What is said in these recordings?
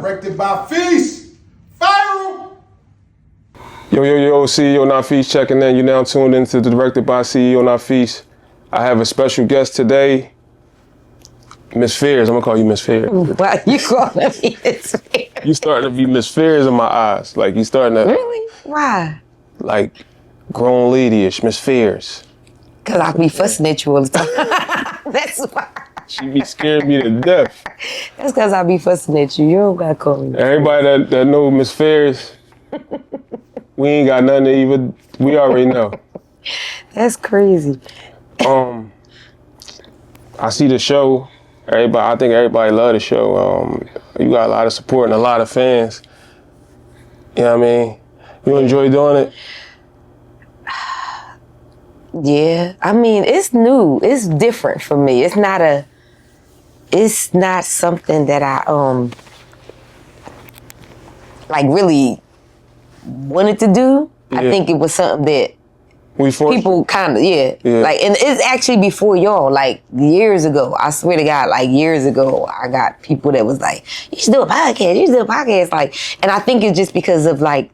Directed by Feast. Viral. Yo, CEO-NAFEES checking in. You're now tuned into the Directed by CEO-NAFEES. I have a special guest today, Miss Fears. I'm gonna call you Miss Fears. Why you calling me Miss Fears? You starting to be Miss Fears in my eyes. Like you starting to Really? Why? like grown lady-ish, Miss Fears. Cause I be fussing at you all the time. That's why. She be scaring me to death. That's cause I be fussing at you. You don't gotta call me. Everybody that know Miss Fears, we ain't got nothing to even. We already know. That's crazy. I see the show. I think everybody love the show. You got a lot of support and a lot of fans. You know what I mean? You enjoy doing it? Yeah. I mean, it's new. It's different for me. It's not something that I like really wanted to do. Yeah. I think it was something that We forced people kind of, yeah. Like, and it's actually before y'all, like years ago. I swear to God, like years ago, I got people that was like, you should do a podcast, you should do a podcast. Like, and I think it's just because of like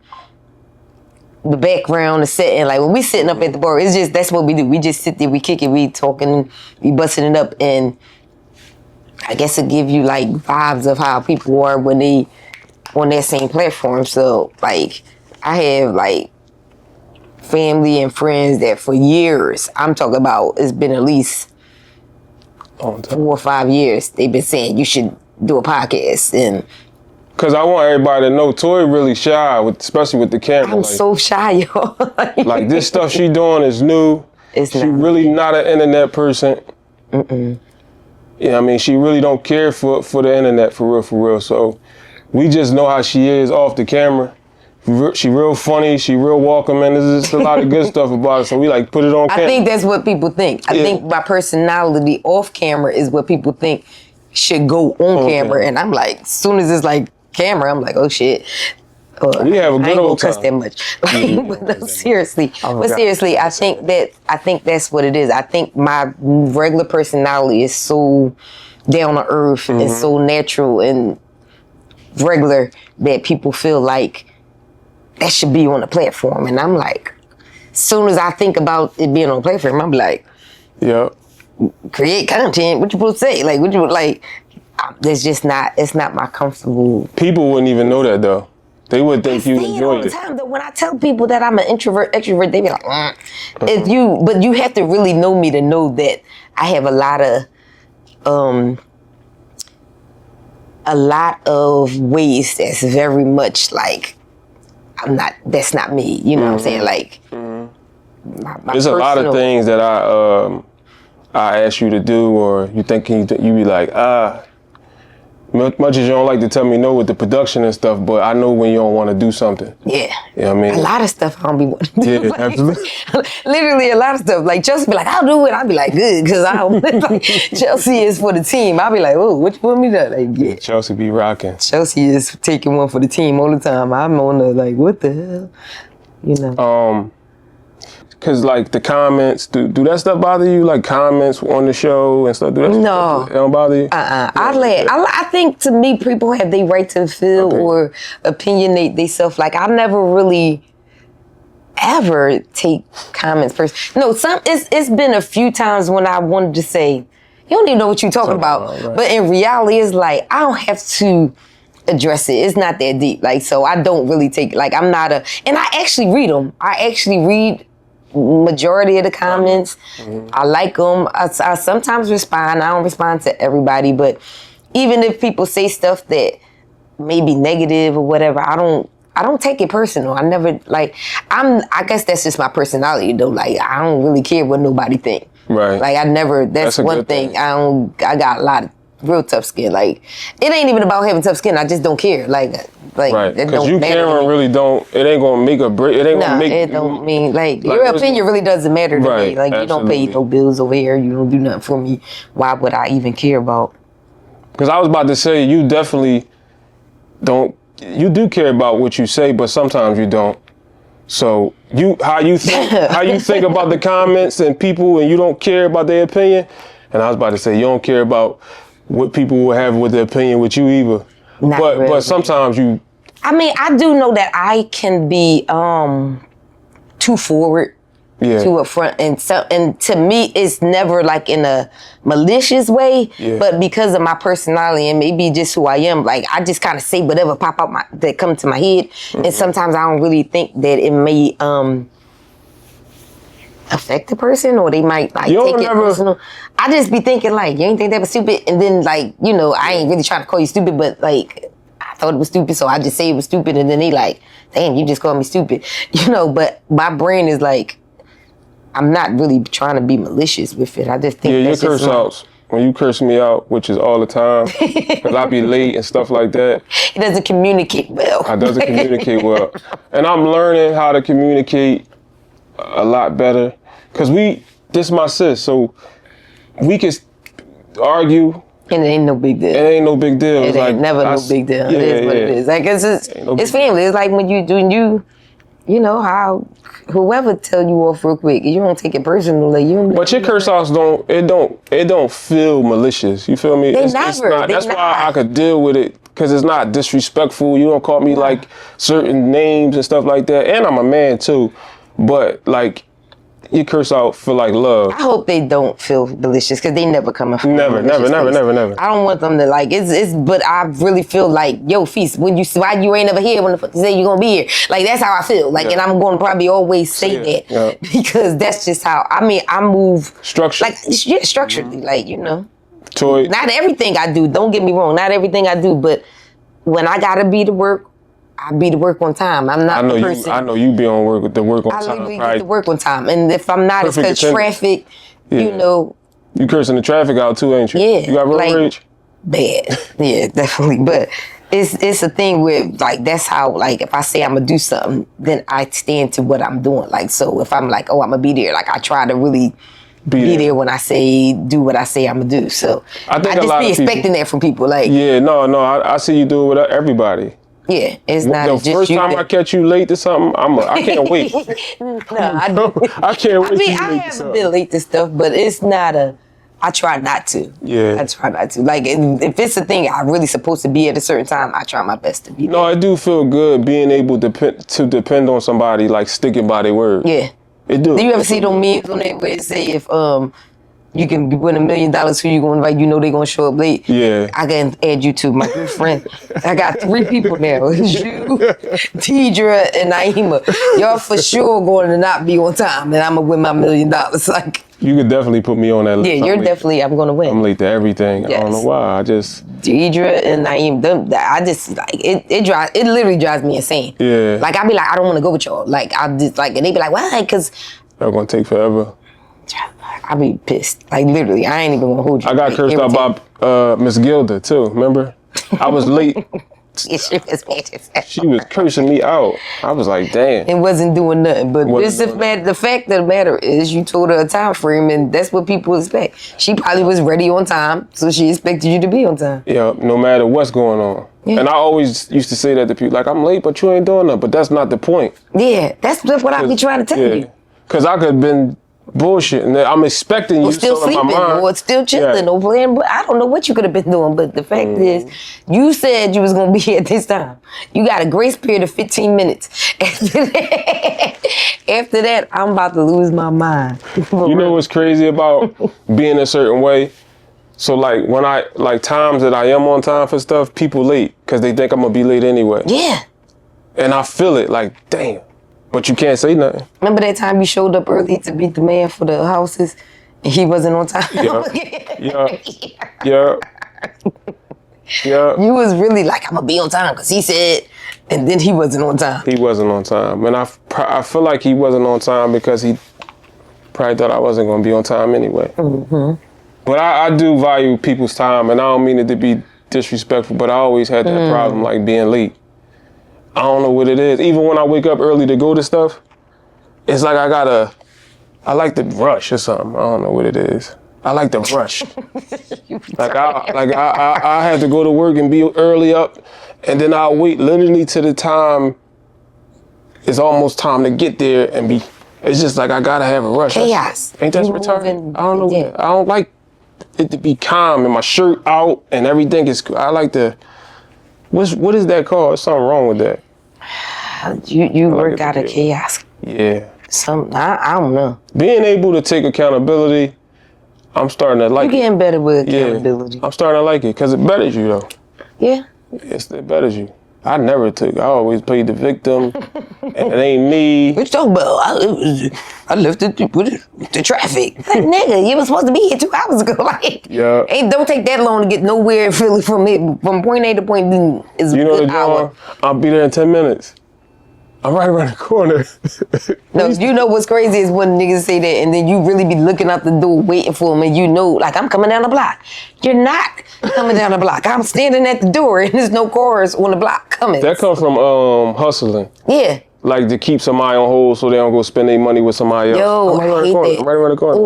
the background, the setting. Like when we sitting up at the bar, it's just, that's what we do. We just sit there, we kick it, we talking, we busting it up. And I guess it give you like vibes of how people are when they on that same platform. So like, I have like family and friends that for years, I'm talking about, it's been at least 4 or 5 years, they've been saying you should do a podcast. And because I want everybody to know Toy really shy, especially with the camera. I'm so shy, y'all. Like this stuff she doing is new. She really not an internet person. Yeah, I mean, she really don't care for the internet for real. So we just know how she is off the camera. She real funny, she real welcoming. There's just a lot of good stuff about it, so we like put it on camera. I think that's what people think. I think my personality off camera is what people think should go on camera. And I'm like, as soon as it's like camera, I'm like, oh shit. We have a good old time. I ain't gonna cuss that much. Like, but no, seriously. I think that's what it is. I think my regular personality is so down to earth and so natural and regular that people feel like that should be on the platform. And I'm like, as soon as I think about it being on the platform, I'm like, yeah, create content. What you supposed to say? Like, what you like? It's just not. It's not my comfortable. People wouldn't even know that though. They would think you enjoy all the time. Though, when I tell people that I'm an introvert, extrovert, they be like, If you, but you have to really know me to know that I have a lot of ways that's very much like. That's not me. You know what I'm saying? Like, there's a lot of things that I ask you to do, or you think you be like, much as you don't like to tell me no with the production and stuff, but I know when you don't want to do something. Yeah. You know what I mean? A lot of stuff I don't be wanting to do. Yeah, like, absolutely. Literally a lot of stuff. Like Chelsea be like, I'll do it. I'll be like, good, because I don't like, Chelsea is for the team. I'll be like, oh, what you want me to do? Like, yeah. Chelsea be rocking. Chelsea is taking one for the team all the time. I'm on the like, what the hell? You know. Cause like the comments, do that stuff bother you? Like comments on the show and stuff? Do that No. It don't bother you? I think to me, people have their right to feel or opinionate themselves. Like I never really ever take comments first. No, it's been a few times when I wanted to say, you don't even know what you're talking about. Right. But in reality, it's like I don't have to address it. It's not that deep. Like so, I don't really take like I'm not and I actually read them. I actually read majority of the comments. I like them. I sometimes respond. I don't respond to everybody, but even if people say stuff that may be negative or whatever, I don't take it personal. I never like. I guess that's just my personality though. Like I don't really care what nobody think. Right. Like I never. That's one thing. I got a lot of real tough skin. Like it ain't even about having tough skin. I just don't care. Like right. Because you caring really don't. It ain't gonna make a break. It ain't gonna make. It don't mean like your opinion really doesn't matter to me. Like you don't pay no bills over here. You don't do nothing for me. Why would I even care about? Because I was about to say you definitely don't. You do care about what you say, but sometimes you don't. So how you think about the comments and people, and you don't care about their opinion. And I was about to say you don't care about what people will have with their opinion with you either. But sometimes you. I mean, I do know that I can be too forward, too upfront, and to me, it's never like in a malicious way. Yeah. But because of my personality and maybe just who I am, like I just kind of say whatever pop out that come to my head, and sometimes I don't really think that it may affect the person, or they might like take it personal. I just be thinking like, you ain't think that was stupid, and then like, you know, I ain't really trying to call you stupid, but like I thought it was stupid, so I just say it was stupid, and then they like, damn, you just called me stupid, you know. But my brain is like, I'm not really trying to be malicious with it. I just think that's your curse outs. When you curse me out, which is all the time, because I be late and stuff like that. It doesn't communicate well. I doesn't communicate well, and I'm learning how to communicate a lot better. Cause this my sis, so we can argue. And it ain't no big deal. It ain't no big deal. It ain't never no big deal. It is what it is. Like it's family. It's like when you know how whoever tell you off real quick, you don't take it personally. But your curse outs don't feel malicious. You feel me? It's not. That's why I could deal with it, because it's not disrespectful. You don't call me like certain names and stuff like that. And I'm a man too. But like, your curse out feel like love. I hope they don't feel malicious, because they never come from never. I don't want them to like but I really feel like, yo, Feast, why you ain't ever here when the fuck you say you gonna be here? Like that's how I feel. Like, and I'm gonna probably always say that because that's just how I move structured. Like structurally, like, you know. Not everything I do. Don't get me wrong. Not everything I do, but when I gotta be to work, I be to work on time. I'm not the person. I know you be on work with the work on time. I literally get to work on time, and if I'm not, it's because traffic. You know. You cursing the traffic out too, ain't you? Yeah. You got road rage? Bad. Yeah, definitely. But it's a thing where like that's how, like, if I say I'm gonna do something, then I stand to what I'm doing. Like, so if I'm like, oh, I'm gonna be there, like I try to really be there when I say do what I say I'm gonna do. So I just be expecting that from people. Like, I see you do it with everybody. Yeah, it's not the just first time I catch you late to something, I can't wait. I can't wait. I mean, I haven't been late to stuff, but it's not I try not to. Yeah. I try not to. Like, if it's a thing I'm really supposed to be at a certain time, I try my best to be there. No, I do feel good being able to depend on somebody, like sticking by their word. Yeah. It do. Do you ever see those memes on that where it say if you can win $1 million, who you gonna invite? You know they gonna show up late. Yeah. I can add you to my good friend. I got 3 people now. It's you, Deidre, and Naima. Y'all for sure going to not be on time, and I'm gonna win my $1 million. Like, you could definitely put me on that list. Yeah, you're definitely. I'm gonna win. I'm late to everything. Yes. I don't know why. I just Deidre and Naima. I just like it. It literally drives me insane. Yeah. Like I be like, I don't want to go with y'all. Like I just like, and they be like, why? Because they're gonna take forever. I be pissed. Like literally, I ain't even gonna hold you. I got cursed out by Miss Gilda too. Remember? I was late. She was cursing me out. I was like, damn. It wasn't doing nothing. But the fact of the matter is, you told her a time frame, and that's what people expect. She probably was ready on time, so she expected you to be on time. Yeah, no matter what's going on. Yeah. And I always used to say that to people, like, I'm late, but you ain't doing nothing. But that's not the point. Yeah, that's what I be trying to tell you. Because I could have been bullshit, and I'm expecting you still sleeping, or still chilling, or playing. But I don't know what you could have been doing. But the fact is, you said you was gonna be here at this time. You got a grace period of 15 minutes. After that, I'm about to lose my mind. You know what's crazy about being a certain way? So like when times that I am on time for stuff, people late because they think I'm gonna be late anyway. Yeah. And I feel it like, damn. But you can't say nothing. Remember that time you showed up early to beat the man for the houses and he wasn't on time? Yeah. You was really like, I'm going to be on time because he said, and then he wasn't on time. He wasn't on time. And I feel like he wasn't on time because he probably thought I wasn't going to be on time anyway. Mm-hmm. But I do value people's time, and I don't mean it to be disrespectful, but I always had that problem, like being late. I don't know what it is. Even when I wake up early to go to stuff, it's like I like to rush or something. I don't know what it is. I like to rush. I have to go to work and be early up, and then I'll wait literally to the time it's almost time to get there and be. It's just like I gotta have a rush. Chaos. Ain't that retarded? I don't know. Yeah. I don't like it to be calm and my shirt out and everything is. I like to What is that called? Something wrong with that. You work out of chaos. Yeah. I don't know. Being able to take accountability, I'm starting to like You're getting better with accountability. I'm starting to like it because it betters you though. Yeah. Yes, it betters you. I never took. I always played the victim, and it ain't me. What you talking about? I left it with the traffic. Like, nigga, you was supposed to be here 2 hours ago. Like, Yeah. Don't take that long to get nowhere really from point A to point B is a good hour. I'll be there in 10 minutes. I'm right around the corner. No, you know what's crazy is when niggas say that and then you really be looking out the door waiting for them and you know, like, I'm coming down the block. You're not coming down the block. I'm standing at the door and there's no cars on the block coming. That comes from hustling. Yeah. Like to keep somebody on hold so they don't go spend their money with somebody else. Yo, I'm I hate that. I'm right around the corner.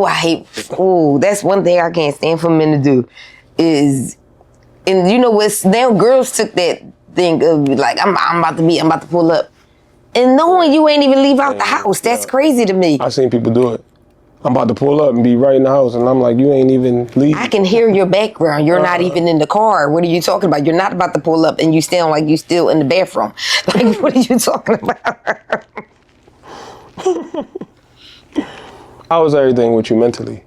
Oh, that's one thing I can't stand for men to do is, and you know what's, now girls took that thing of like, I'm about to pull up. And knowing you ain't even leave out the house, that's crazy to me. I've seen people do it. I'm about to pull up and be right in the house, and I'm like, you ain't even leave. I can hear your background. You're not even in the car. What are you talking about? You're not about to pull up and you sound like you still in the bathroom. Like, what are you talking about? How is everything with you mentally?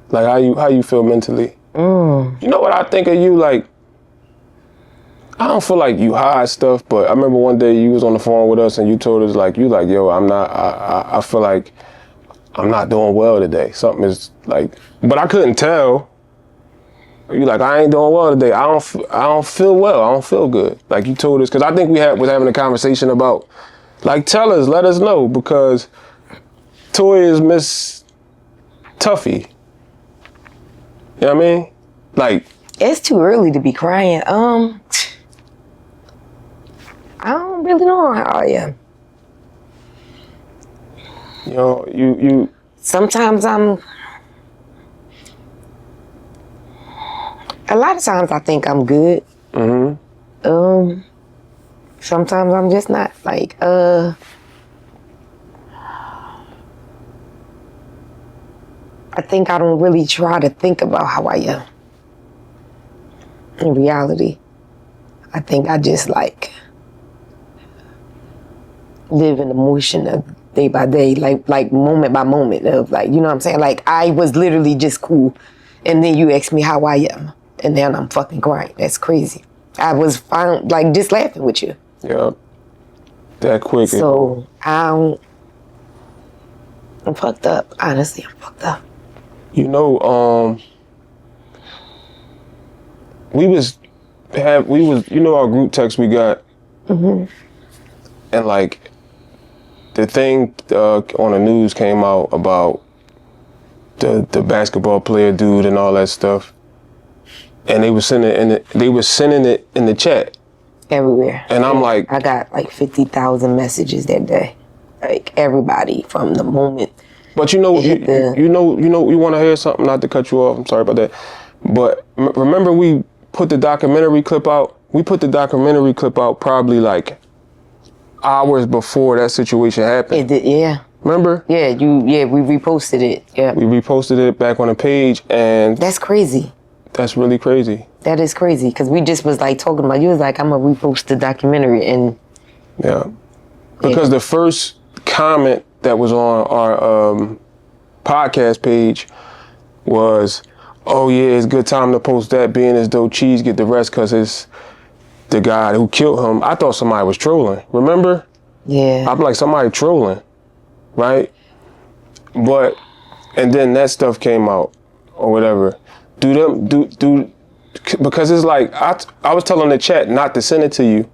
Like, how you feel mentally? You know what I think of you? Like, I don't feel like you hide stuff, but I remember one day you was on the phone with us and you told us like, yo, I feel like I'm not doing well today. Something is like, but I couldn't tell. You like, I ain't doing well today. I don't feel well. I don't feel good. Like you told us, because I think was having a conversation about, like, tell us, let us know, because Toy is Miss Tuffy. You know what I mean? Like, it's too early to be crying. I don't really know how I am. You know, you. Sometimes a lot of times I think I'm good. Mm-hmm. Sometimes I'm just not. Like, I think I don't really try to think about how I am. In reality, I think I just like live in the motion of day by day, like moment by moment of like, you know what I'm saying? Like I was literally just cool. And then you ask me how I am. And then I'm fucking crying. That's crazy. I was fine, like just laughing with you. Yeah. That quick. So I'm fucked up. Honestly, I'm fucked up. You know, we was, you know, our group text we got. Mm-hmm. And like, the thing on the news came out about the basketball player dude and all that stuff, and they were sending it in the chat everywhere. And I'm like, I got like 50,000 messages that day, like everybody from the moment. But you know, you want to hear something? Not to cut you off. I'm sorry about that. But remember, we put the documentary clip out. We put the documentary clip out probably like hours before that situation happened. It did, yeah. Remember? Yeah, we reposted it. Yeah. We reposted it back on the page, and that's crazy. That's really crazy. That is crazy, because we just was like talking about, you was like, I'm gonna repost the documentary, and yeah. Because the first comment that was on our podcast page was, oh yeah, it's a good time to post that, being as though Cheese get the rest because it's the guy who killed him. I thought somebody was trolling. Remember? Yeah. I'm like, somebody trolling, right? But, and then that stuff came out or whatever. Because it's like, I was telling the chat not to send it to you.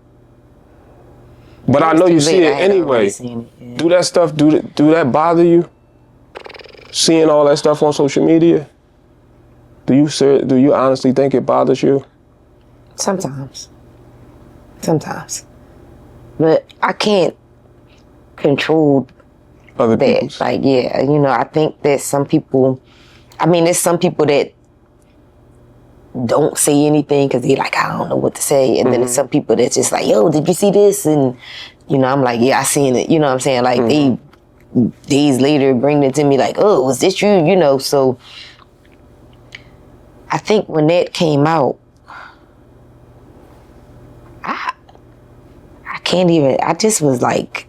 But I know you see it anyway. Yeah. Do that stuff, do that bother you? Seeing all that stuff on social media? Do you honestly think it bothers you? Sometimes. But I can't control other that. People's. Like, yeah, you know, I think that some people, I mean, there's some people that don't say anything because they like, I don't know what to say. And then there's some people that's just like, yo, did you see this? And, you know, I'm like, yeah, I seen it. You know what I'm saying? Like, they days later bring it to me like, oh, was this you? You know, so I think when that came out, I I just was like,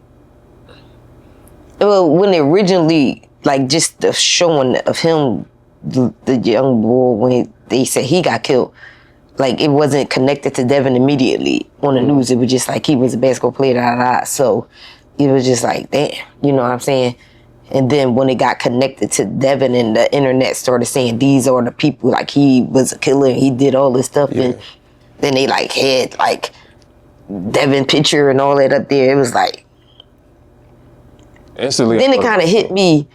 well, when it originally, like, just the showing of him, the young boy, when they said he got killed, like, it wasn't connected to Devin immediately on the news. It was just like he was a basketball player, so it was just like, damn, you know what I'm saying? And then when it got connected to Devin and the internet started saying these are the people, like, he was a killer and he did all this stuff, and then they, like, had, like, Devin picture and all that up there. It was like, instantly. Then it kind of hit me.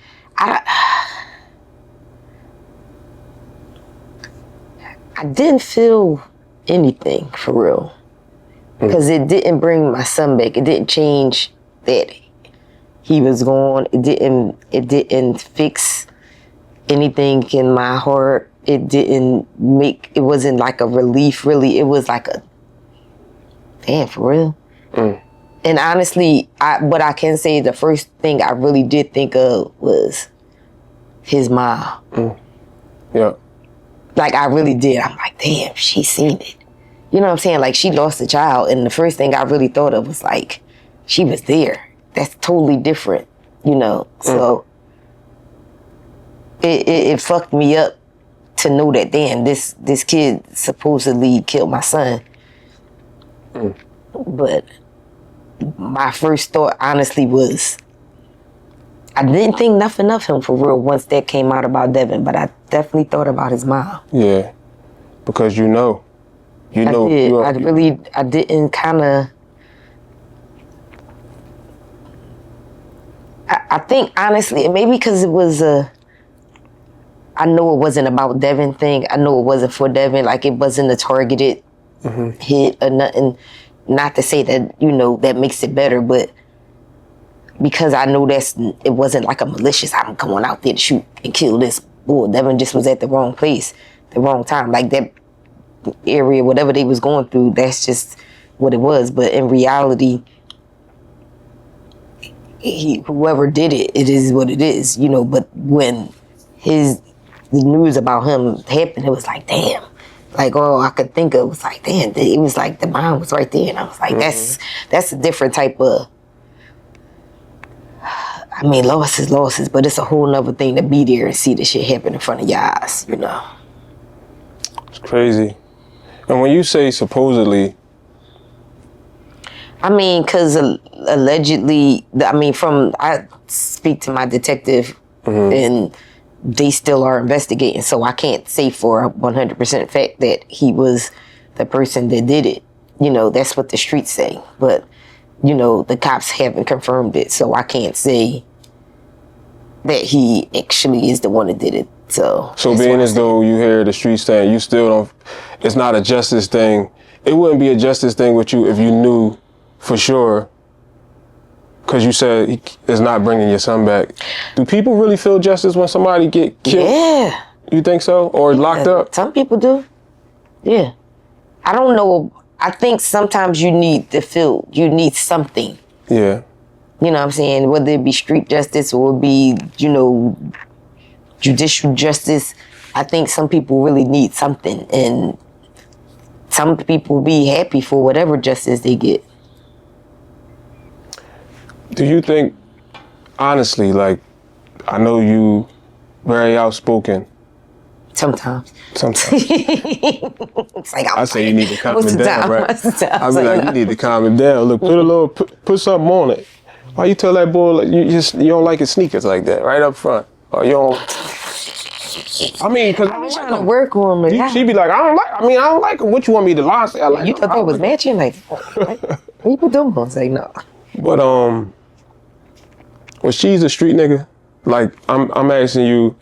I didn't feel anything for real, because it didn't bring my son back. It didn't change that he was gone. It didn't fix anything in my heart. It wasn't like a relief, really. It was like a, damn, for real. And honestly, what I can say, the first thing I really did think of was his mom. Yeah. Like, I really did. I'm like, damn, she seen it. You know what I'm saying? Like, she lost a child, and the first thing I really thought of was, like, she was there. That's totally different, you know? So, it fucked me up to know that, damn, this kid supposedly killed my son. But my first thought, honestly, was, I didn't think nothing of him for real once that came out about Devin, but I definitely thought about his mom. Yeah, because you know. I did. I didn't kind of. I think, honestly, maybe because it was I know it wasn't about Devin thing. I know it wasn't for Devin. Like, it wasn't a targeted hit or nothing. Not to say that, you know, that makes it better, but because I know it wasn't like a malicious, I'm going out there to shoot and kill this boy. Devin just was at the wrong place, the wrong time. Like, that area, whatever they was going through, that's just what it was. But in reality, whoever did it, it is what it is, you know. But when the news about him happened, it was like, damn. Like, all I could think of was like, damn, it was like the mom was right there. And I was like, that's a different type of, I mean, losses, but it's a whole nother thing to be there and see the shit happen in front of your eyes, you know. It's crazy. And when you say supposedly, I mean, because allegedly, I speak to my detective and they still are investigating, so I can't say for a 100% fact that he was the person that did it. You know, that's what the streets say. But, you know, the cops haven't confirmed it, so I can't say that he actually is the one that did it. So being as though you hear the streets saying, you still don't, it's not a justice thing. It wouldn't be a justice thing with you if you knew for sure, because you said it's not bringing your son back. Do people really feel justice when somebody get killed? Yeah. You think so? Or locked up? Some people do. Yeah. I don't know. I think sometimes you need something. Yeah. You know what I'm saying? Whether it be street justice or it be, you know, judicial justice. I think some people really need something. And some people be happy for whatever justice they get. Do you think, honestly, like, I know you very outspoken. Sometimes. It's like, I say you need to calm it down, right? I be like, no. you need to calm it down. Look, put something on it. Why you tell that boy like, you don't like his sneakers like that right up front? Or you don't. I mean, because I'm trying to work on it. She be like, I don't like them. What you want me to lie? Say, I like you thought that was matching? Like, what you put them on? Say no. But when she's a street nigga, like I'm asking you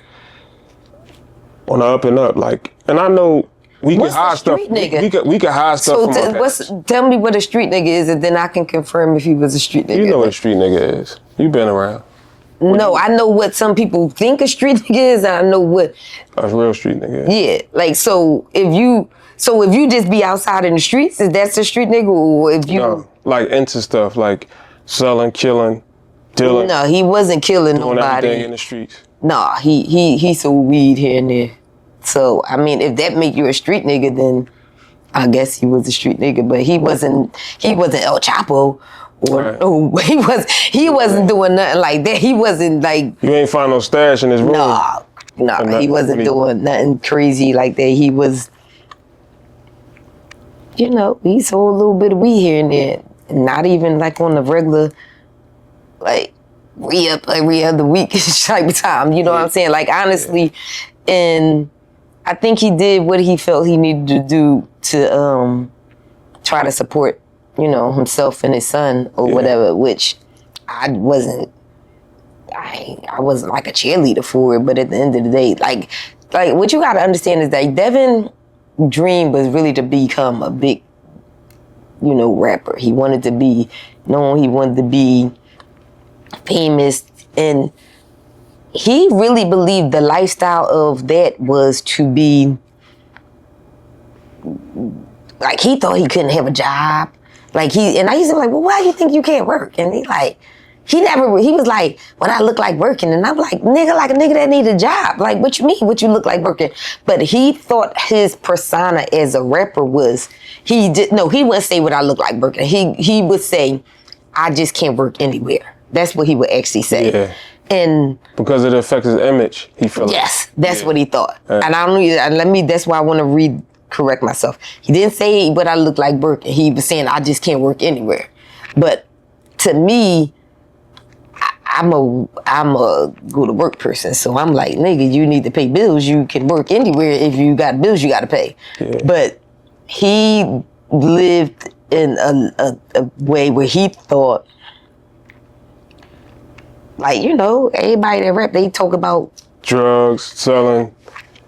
on the up and up, like, and I know we can hide stuff. Nigga? We can hide stuff. So tell me what a street nigga is, and then I can confirm if he was a street nigga. You know what a street nigga is. You been around. No, I know what some people think a street nigga is, and I know what a real street nigga is. Yeah, like, so if you just be outside in the streets, is that a street nigga, or if you like into stuff like selling, killing, dealing? No, he wasn't killing doing nobody. Everything in the streets. No, he sold weed here and there. So I mean, if that make you a street nigga, then I guess he was a street nigga, but he wasn't El Chapo. Or Right. no, he wasn't doing nothing like that. He wasn't like, You ain't find no stash in his room. no, he wasn't doing nothing crazy like that. He was, you know, he sold a little bit of weed here and there. Not even like on the regular, like re-up every other week type of time. You know what I'm saying? Like honestly, and I think he did what he felt he needed to do to try to support, you know, himself and his son or whatever, which I wasn't like a cheerleader for it, but at the end of the day, like what you gotta understand is that Devin's dream was really to become a big, you know, rapper. He wanted to be known, he wanted to be famous, and he really believed the lifestyle of that was to be, like he thought he couldn't have a job. Like and I used to be like, well, why do you think you can't work? And he was like, when I look like working, and I'm like a nigga that need a job. Like, what you mean? What you look like working? But he thought his persona as a rapper was, he wouldn't say what I look like working. He would say, I just can't work anywhere. That's what he would actually say. Yeah. And because it affects his image, he felt. Yes, that's what he thought. And that's why I want to correct myself. He didn't say what I look like working. He was saying I just can't work anywhere. But to me, I'm a go to work person. So I'm like, nigga, you need to pay bills. You can work anywhere. If you got bills, you got to pay. Yeah. But he lived in a way where he thought, like, you know, everybody that rap, they talk about drugs, selling.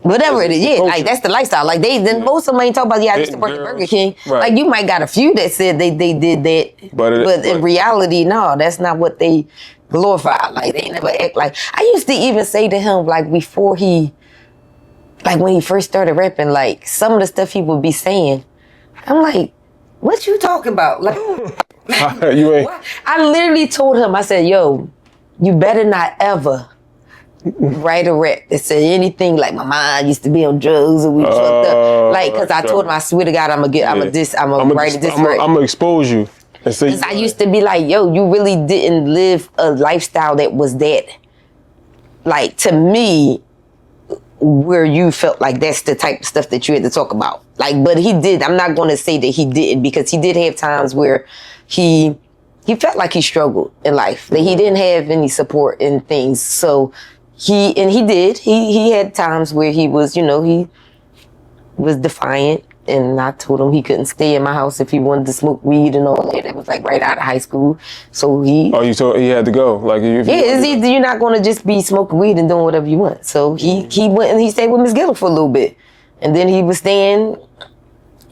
Whatever it is, yeah, like that's the lifestyle. Like most of them ain't talking about, I used to work at Burger King. Right. Like you might got a few that said they did that, but in reality, no, that's not what they glorify. Like they never act like. I used to even say to him, like before when he first started rapping, like some of the stuff he would be saying, I'm like, what you talking about? Like, you ain't. I literally told him, I said, yo, you better not ever write a rap that said anything like my mom used to be on drugs or we fucked up. Like, cause I told him, I swear to God, I'm gonna write it this way. I'm gonna expose you. Cause I used to be like, yo, you really didn't live a lifestyle that was that, like to me, where you felt like that's the type of stuff that you had to talk about. Like, but he did. I'm not gonna say that he didn't, because he did have times where he felt like he struggled in life, that he didn't have any support in things. So he had times where he was, you know, he was defiant, and I told him he couldn't stay in my house if he wanted to smoke weed and all that. That was like right out of high school. So you told he had to go. Like you're not gonna just be smoking weed and doing whatever you want. So he went and he stayed with Miss Gillie for a little bit, and then he was staying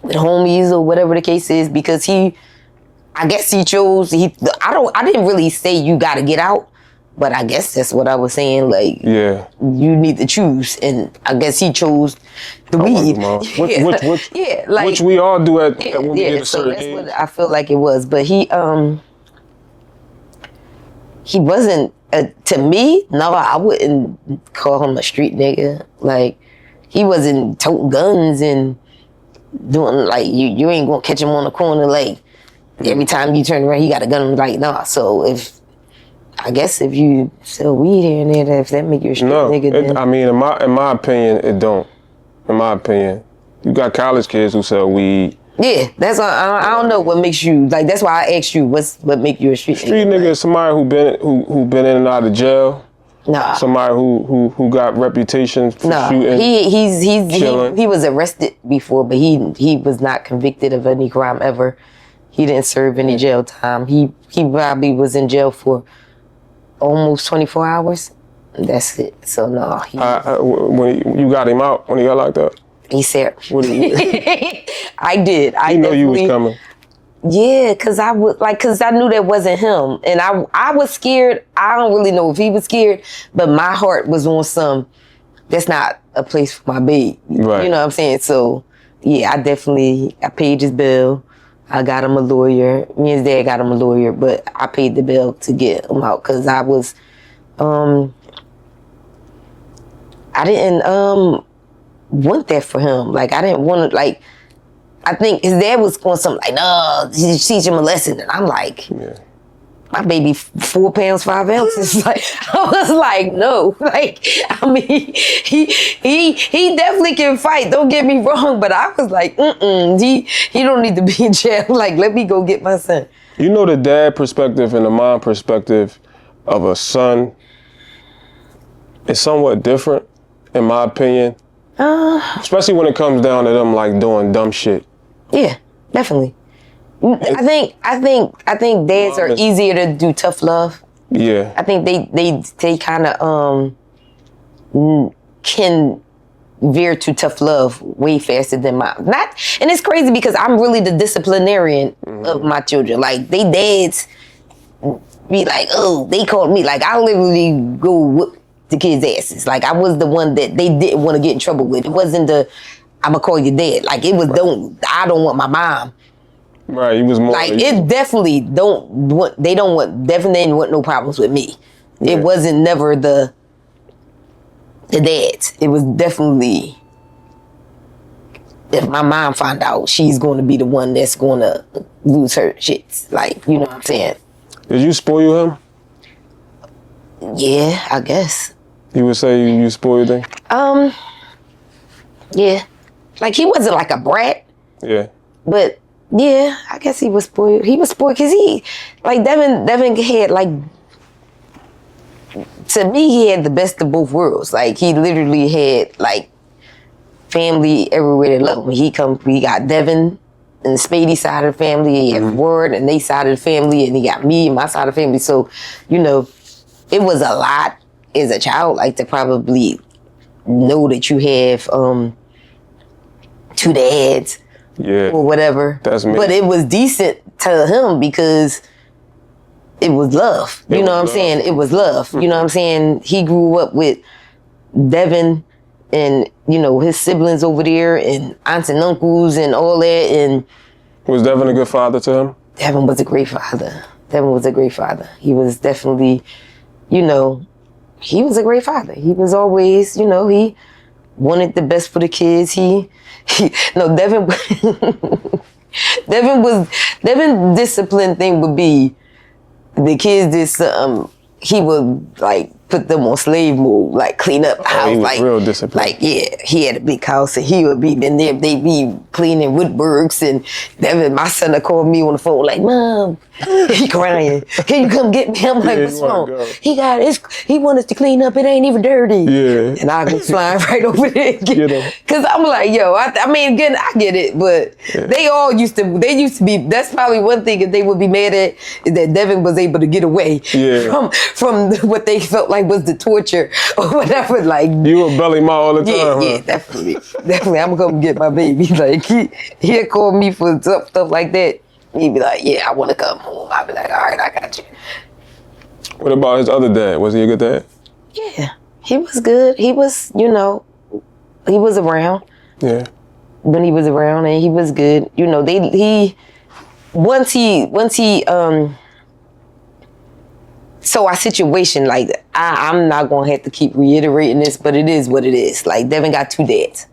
with homies or whatever the case is, because I guess he chose. I didn't really say you got to get out, but I guess that's what I was saying. Like, yeah, you need to choose, and I guess he chose the weed. Which we all do when we get a certain age. What I feel like it was, but he wasn't to me. No, I wouldn't call him a street nigga. Like, he wasn't toting guns and doing like you ain't gonna catch him on the corner like. Every time you turn around, he got a gun. Like, nah. So I guess if you sell weed here and there, if that make you a street nigga, then... I mean, in my opinion, it don't. In my opinion, you got college kids who sell weed. Yeah, that's I don't know what makes you like. That's why I asked you what make you a street nigga. Street nigga is somebody who been in and out of jail. Nah. Somebody who got reputation for shooting. He was arrested before, but he was not convicted of any crime ever. He didn't serve any jail time. He probably was in jail for almost 24 hours. That's it. So no. When you got him out, when he got locked up? He said. I did. You know you was coming. Yeah, cause I knew that wasn't him, and I was scared. I don't really know if he was scared, but my heart was on some. That's not a place for my baby. Right. You know what I'm saying? So yeah, I paid his bill. I got him a lawyer. Me and his dad got him a lawyer, but I paid the bill to get him out because I was, I didn't want that for him. Like, I didn't want to, like, I think his dad was going something like, no, teach him a lesson. And I'm like, my baby 4 pounds, 5 ounces. Like, I was like, no. Like, I mean, he definitely can fight. Don't get me wrong. But I was like, he don't need to be in jail. Like, let me go get my son. You know, the dad perspective and the mom perspective of a son is somewhat different, in my opinion. Especially when it comes down to them like doing dumb shit. Yeah, definitely. I think dads are easier to do tough love. Yeah. I think they kind of can veer to tough love way faster than mine. And it's crazy because I'm really the disciplinarian of my children. Like, they dads be like, oh, they called me. Like, I literally go whoop the kids' asses. Like, I was the one that they didn't want to get in trouble with. It wasn't I'm gonna call you dad. Like, it was I don't want my mom. Right, he was more like it definitely definitely didn't want no problems with me. Yeah. It wasn't never the dads. It was definitely, if my mom find out, she's going to be the one that's going to lose her shits. Like, you know what I'm saying? Did you spoil him? Yeah, I guess. You would say you spoiled him? Yeah. Like, he wasn't like a brat. Yeah. But yeah, I guess he was spoiled. He was spoiled because Devin had, like, to me, he had the best of both worlds. Like, he literally had, like, family everywhere that loved him. He got Devin and the Spady side of the family. He had Ward and they side of the family, and he got me and my side of the family. So, you know, it was a lot as a child, like, to probably know that you have 2 dads. Yeah. Or whatever. That's me. But it was decent to him because it was love. You know what I'm saying? It was love. You know what I'm saying? He grew up with Devin and, you know, his siblings over there and aunts and uncles and all that. And was Devin a good father to him? Devin was a great father. Devin was a great father. He was definitely, you know, he was a great father. He was always, you know, he wanted the best for the kids. Devin discipline thing would be the kids did something, he would like put them on slave mode, like clean up the house. He was like real disciplined. Like, yeah, he had a big house and he would be in there, they be cleaning woodworks, and Devin, my son, would call me on the phone like, Mom, he crying. Can you come get me? I'm like, what's wrong? He want us to clean up, it ain't even dirty. Yeah. And I go flying right over there and get him. Cause I'm like, yo, I mean, again, I get it, but they used to be, that's probably one thing that they would be mad at, is that Devin was able to get away from what they felt like was the torture or whatever. Like, you were belly ma all the time. Yeah, definitely. I'm gonna get my baby. Like, he'd call me for stuff like that. He'd be like, yeah, I want to come home. I'd be like, all right, I got you. What about his other dad? Was he a good dad? Yeah, he was good. He was, you know, he was around. Yeah. When he was around, and he was good. You know, once he so our situation, like, I'm not gonna have to keep reiterating this, but it is what it is. Like, Devin got 2 dads.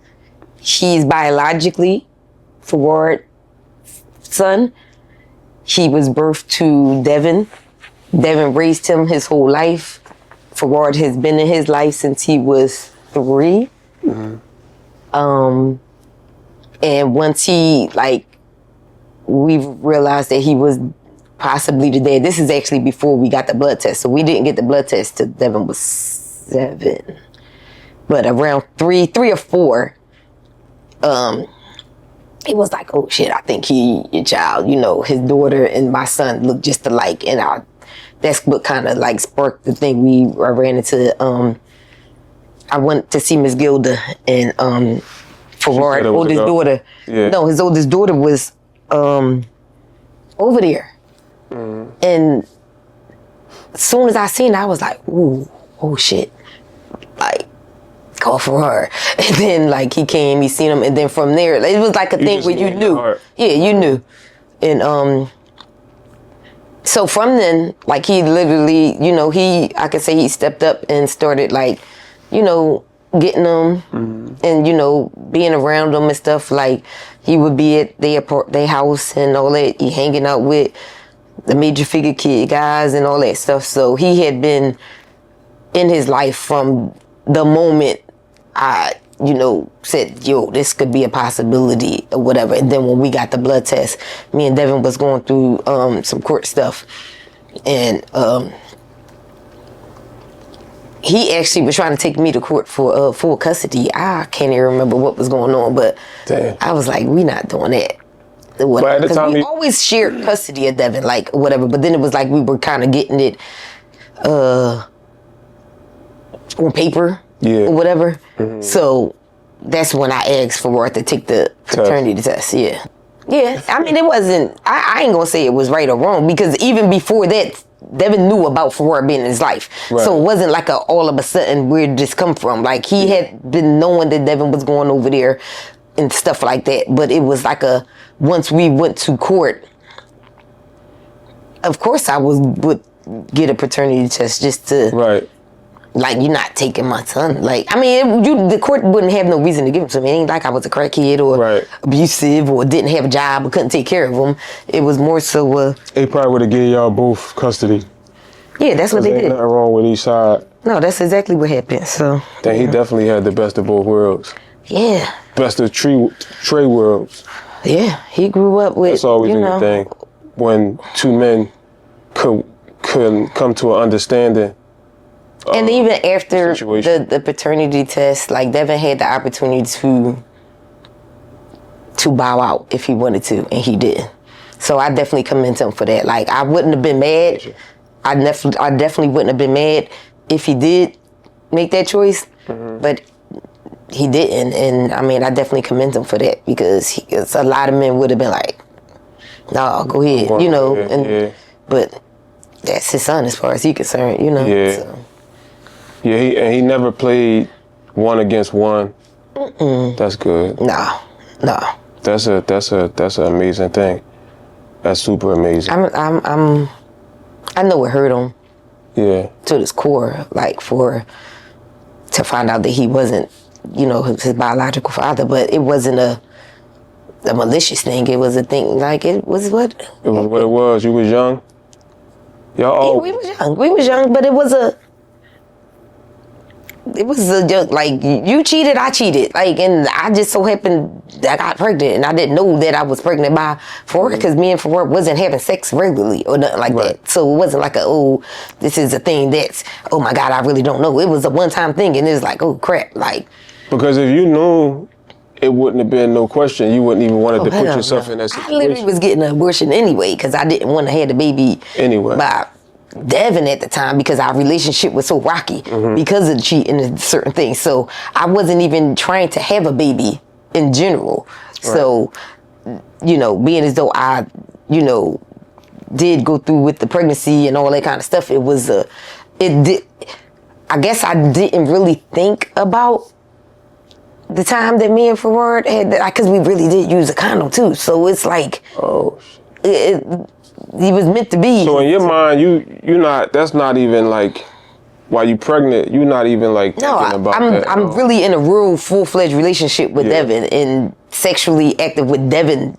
He's biologically Faward's son. He was birthed to Devin. Devin raised him his whole life. Faward has been in his life since he was 3. And once we realized that he was possibly the dad. This is actually before we got the blood test. So we didn't get the blood test till Devin was 7. But around 3 or 4, it was like, oh shit, I think your child, you know, his daughter and my son look just alike. And that's what kind of like sparked the thing. I ran into, I went to see Miss Gilda and Faward's oldest daughter. Yeah. No, his oldest daughter was over there. And as soon as I seen her, I was like, ooh, oh shit. Like, call for her. And then like he came, he seen him, and then from there, it was like a thing where you knew. Yeah, you knew. And so from then, like he literally, you know, I could say he stepped up and started like, you know, getting them and, you know, being around them and stuff. Like, he would be at their house and all that. He hanging out with the major figure kid guys and all that stuff. So he had been in his life from the moment I, said, yo, this could be a possibility or whatever. And then when we got the blood test, me and Devin was going through some court stuff. And he actually was trying to take me to court for full custody. I can't even remember what was going on, but Damn. I was like, we not doing that. Because we always shared custody of Devin, like whatever. But then it was like we were kind of getting it on paper or whatever. Mm-hmm. So that's when I asked for Roy to take the paternity test. Yeah. Yeah. I mean, it wasn't, I ain't going to say it was right or wrong, because even before that, Devin knew about Farrar being in his life. Right. So it wasn't like all of a sudden, where did this come from? Like, he had been knowing that Devin was going over there and stuff like that. But it was like once we went to court, of course I would get a paternity test just to, right. Like, you're not taking my son. Like, I mean, the court wouldn't have no reason to give him to me. It ain't like I was a crackhead or abusive or didn't have a job or couldn't take care of him. It was more so... they probably would have given y'all both custody. Yeah, that's what they did. Nothing wrong with each side. No, that's exactly what happened. So then he definitely had the best of both worlds. Yeah. Best of Trey worlds. Yeah, he grew up with... That's always a good thing. When two men could come to an understanding. And even after the paternity test, like, Devin had the opportunity to bow out if he wanted to, and he did. So I definitely commend him for that. Like, I wouldn't have been mad. I definitely wouldn't have been mad if he did make that choice, but he didn't. And I mean, I definitely commend him for that, because a lot of men would have been like, "No, go ahead," But that's his son as far as he's concerned, Yeah. So. Yeah, he never played one against one. That's good. No. That's an amazing thing. That's super amazing. I know it hurt him. Yeah. To his core, like, to find out that he wasn't, his biological father, but it wasn't a malicious thing. It was a thing, like, it was what? It was what it was. You was young? Y'all we was young, but it was like, you cheated, I cheated. Like, and I just so happened that I got pregnant, and I didn't know that I was pregnant by Farrar, because me and Farrar wasn't having sex regularly or nothing like that. So it wasn't like this is a thing that's, oh my God, I really don't know. It was a one-time thing, and it was like, oh crap, like. Because if you knew, it wouldn't have been no question. You wouldn't even wanted to put yourself in that situation. I literally was getting an abortion anyway, because I didn't want to have the baby by Devin at the time, because our relationship was so rocky because of cheating and certain things. So I wasn't even trying to have a baby in general. Right. So, being as though I, did go through with the pregnancy and all that kind of stuff, it was I guess I didn't really think about the time that me and Farrar had, because we really did use a condom too. So it's like, he was meant to be. So in your mind, you're not. That's not even like, while you pregnant, you're not even like thinking about that. I'm really in a real full-fledged relationship with Devin, and sexually active with Devin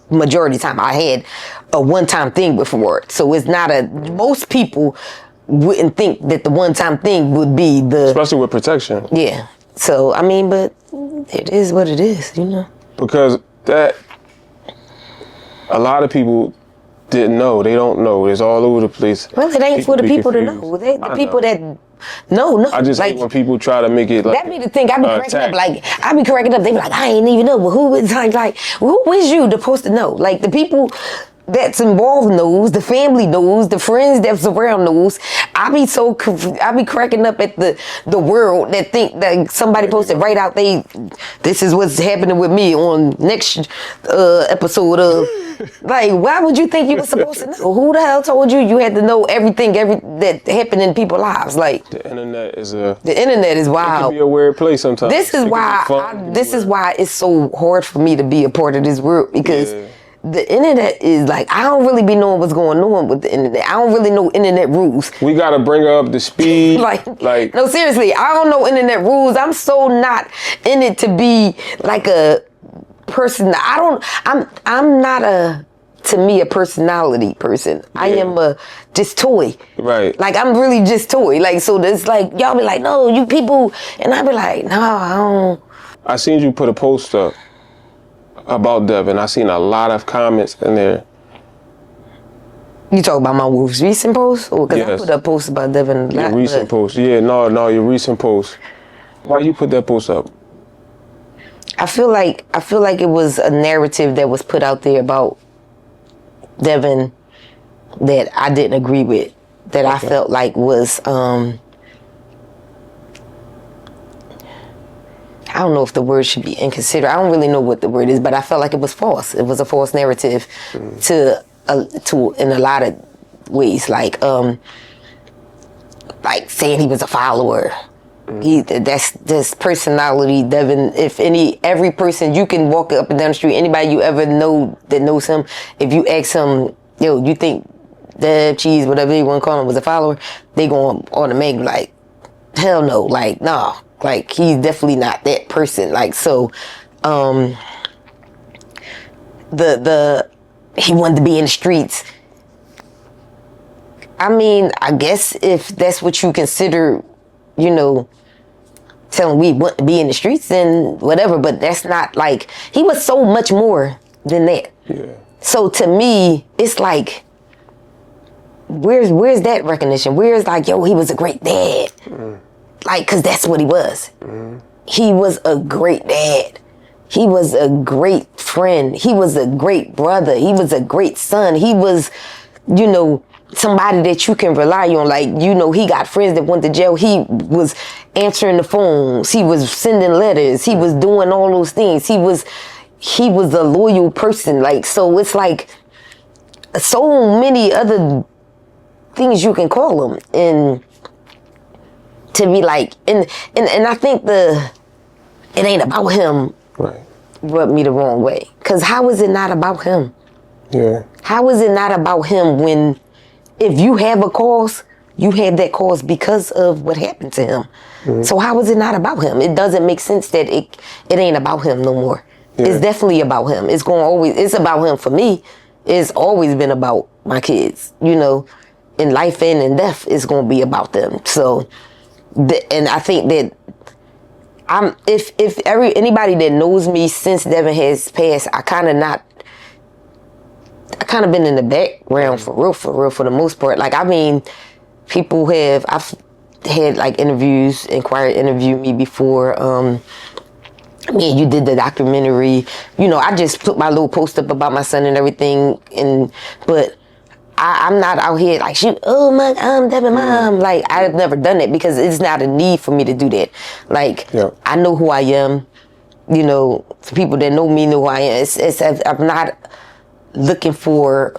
majority of the time. I had a one-time thing with Farrar, so it's not most people wouldn't think that the one-time thing would be especially with protection. Yeah. So I mean, but it is what it is, Because a lot of people didn't know. They don't know. It's all over the place. Well, it ain't for the people to know. The people that know. I just hate when people try to make it like that be the thing. I be cracking up. Like, I be cracking up. They be like, I ain't even know. But who is like who is you supposed to know? Like, the people that's involved knows, the family knows, the friends that's around knows. I be cracking up at the world that think that somebody posted right out this is what's happening with me on next episode of, like, why would you think you were supposed to know? Who the hell told you had to know everything that happened in people's lives? Like, the internet is wild. It can be a weird place sometimes. This is why it's so hard for me to be a part of this world, because the internet is like, I don't really be knowing what's going on with the internet. I don't really know internet rules. We gotta bring up the speed. like no, seriously, I don't know internet rules. I'm so not in it to be like a person. I'm not a personality person. Yeah. I am just toy. Right. Like, I'm really just toy. Like, so it's like, y'all be like, no, you people. And I be like, no, I don't. I seen you put a post up about Devin. I seen a lot of comments in there. You talk about my most recent post? Or because I put a post about Devin. Your recent post. Yeah, no, your recent post. Why you put that post up? I feel like it was a narrative that was put out there about Devin that I didn't agree with, that I felt like was I don't know if the word should be inconsiderate. I don't really know what the word is, but I felt like it was false. It was a false narrative to in a lot of ways, like saying he was a follower. That's this personality, Devin. Every person, you can walk up and down the street, anybody you ever know that knows him, if you ask him, yo, you think Dev, Cheese, whatever you want to call him, was a follower, they going to automatically like, hell no, like, nah, like, he's definitely not that person. Like, so, he wanted to be in the streets. I mean, I guess if that's what you consider, you know, telling we want to be in the streets, then whatever, but that's not, like, he was so much more than that. Yeah. So to me, it's like, where's that recognition? Where's like, yo, he was a great dad. Like, cause that's what he was. He was a great dad. He was a great friend. He was a great brother. He was a great son. He was, you know, somebody that you can rely on. Like, you know, he got friends that went to jail. He was answering the phones. He was sending letters. He was doing all those things. He was a loyal person. Like, so it's like so many other things you can call him. And to be like, and I think it ain't about him. Right. Rubbed me the wrong way. Because how is it not about him? Yeah. How is it not about him when, if you have a cause, you had that cause because of what happened to him. So how is it not about him? It doesn't make sense that it ain't about him no more. Yeah. It's definitely about him. It's about him for me. It's always been about my kids, you know. In life and in death, it's going to be about them. So, and I think that anybody that knows me since Devin has passed, I kind of been in the background for real, for the most part. Like, I mean, I've had like Inquirer interview me before. I mean, you did the documentary, you know, I just put my little post up about my son and everything. But I'm not out here like, shoot, oh my, I'm Devin mom. Like, I've never done it because it's not a need for me to do that. Like, I know who I am. You know, for people that know me know who I am. I'm not looking for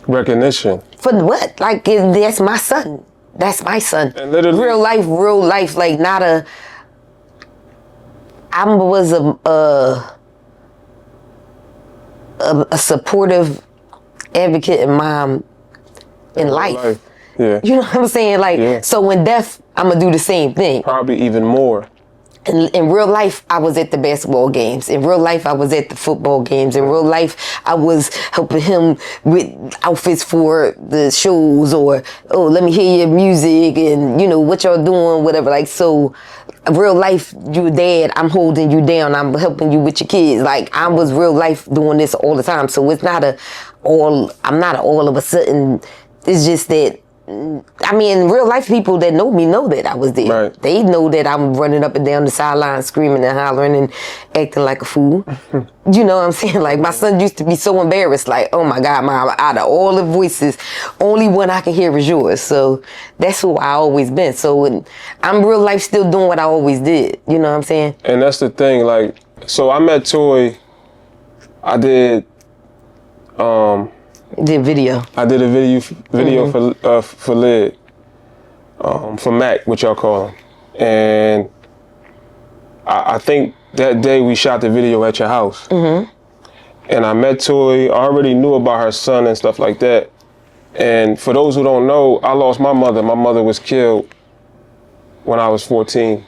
recognition. For what? Like, that's my son. That's my son. And literally, real life. Like, not a. I was a supportive advocate and mom in life. Yeah. You know what I'm saying? Like, so when death, I'm gonna do the same thing. Probably even more. In real life, I was at the basketball games. In real life, I was at the football games. In real life, I was helping him with outfits for the shows, or, oh, let me hear your music and, you know, what y'all doing, whatever. Like, so real life, you dad, I'm holding you down. I'm helping you with your kids. Like, I was real life doing this all the time. So it's not I'm not all of a sudden, it's just that, I mean, real life people that know me know that I was there. Right. They know that I'm running up and down the sideline screaming and hollering and acting like a fool. You know what I'm saying? Like, my son used to be so embarrassed, like, oh my God, Mom, out of all the voices, only one I can hear is yours. So that's who I always been. So I'm real life still doing what I always did. You know what I'm saying? And that's the thing, like, so I met Toy, I did video. I did a video for Lid, for Mac, what y'all call him. And I think that day we shot the video at your house. And I met Toy, I already knew about her son and stuff like that. And for those who don't know, I lost my mother. My mother was killed when I was 14.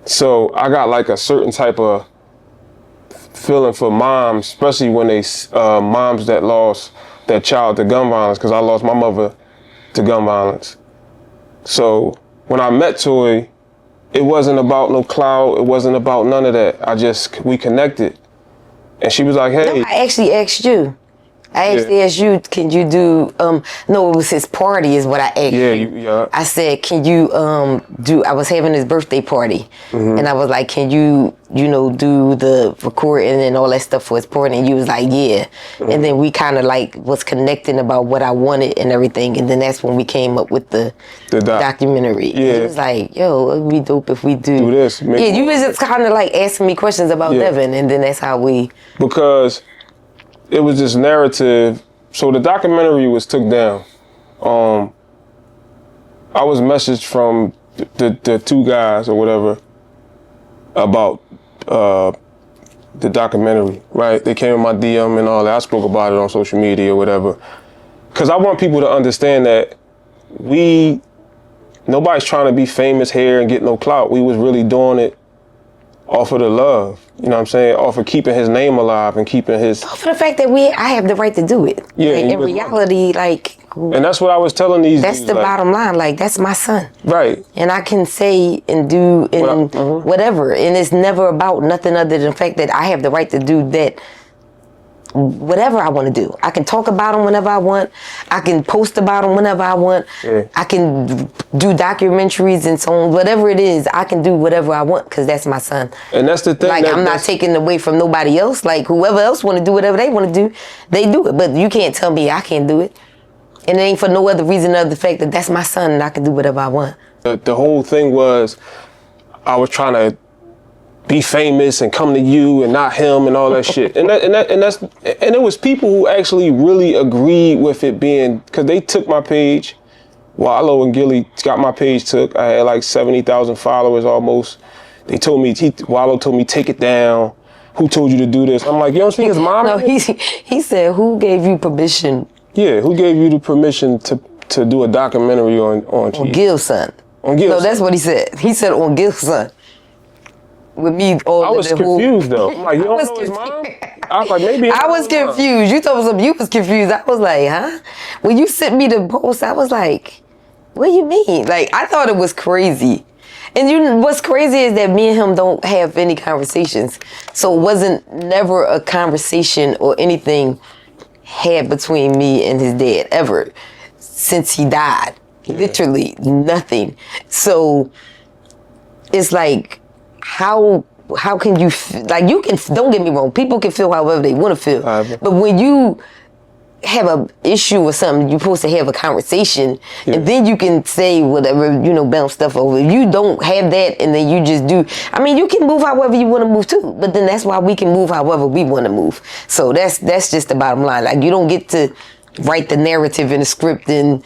So I got like a certain type of feeling for moms, especially when they moms that lost their child to gun violence, because I lost my mother to gun violence. So when I met Toy, it wasn't about no clout. It wasn't about none of that. We connected. And she was like, hey. No, I actually asked you. I actually asked you, can you do, no, it was his party is what I asked you. I said, can you I was having his birthday party. And I was like, can you do the recording and all that stuff for his party? And you was like, yeah. And then we kind of like was connecting about what I wanted and everything. And then that's when we came up with the documentary. Yeah. It was like, yo, it'd be dope if we do this. Yeah, you was just kind of like asking me questions about Devin. And then that's how we. Because it was this narrative. So the documentary was took down. I was messaged from the two guys or whatever about the documentary, right? They came in my DM and all that. I spoke about it on social media or whatever. Because I want people to understand that nobody's trying to be famous here and get no clout. We was really doing it off of the love, you know what I'm saying? Off of keeping his name alive and keeping his... Off of the fact that I have the right to do it. Yeah. Like, in reality, like... And that's what I was telling these That's the bottom line. Like, that's my son. Right. And I can say and do and whatever. And it's never about nothing other than the fact that I have the right to do that. Whatever I want to do. I can talk about them whenever I want. I can post about them whenever I want. Yeah. I can do documentaries and so on. Whatever it is, I can do whatever I want because that's my son. And that's the thing. Like, I'm not taking away from nobody else. Like, whoever else want to do whatever they want to do, they do it. But you can't tell me I can't do it. And it ain't for no other reason other than the fact that that's my son and I can do whatever I want. The whole thing was I was trying to be famous and come to you and not him and all that shit. And it was people who actually really agreed with it being, because they took my page. Wallow and Gillie got my page took. I had like 70,000 followers almost. They told me, Wallow told me, take it down. Who told you to do this? I'm like, you don't speak his mom? No, he said, who gave you permission? Yeah, who gave you the permission to do a documentary on Gil's son? On Gil's son. No, that's what he said. He said on Gil's son. With me, I was confused though. I'm like, you don't know his mom? I was like, maybe. I was confused. You told me something. You was confused. I was like, huh? When you sent me the post, I was like, what do you mean? Like, I thought it was crazy. And what's crazy is that me and him don't have any conversations. So it wasn't never a conversation or anything had between me and his dad ever since he died. Yeah. Literally nothing. So it's like, how can you like, you can, don't get me wrong, people can feel however they want to feel, but when you have a issue or something, you're supposed to have a conversation, and then you can say whatever, bounce stuff over. If you don't have that and then you just do, I mean, you can move however you want to move too, but then that's why we can move however we want to move. So that's just the bottom line. Like, you don't get to write the narrative in the script. And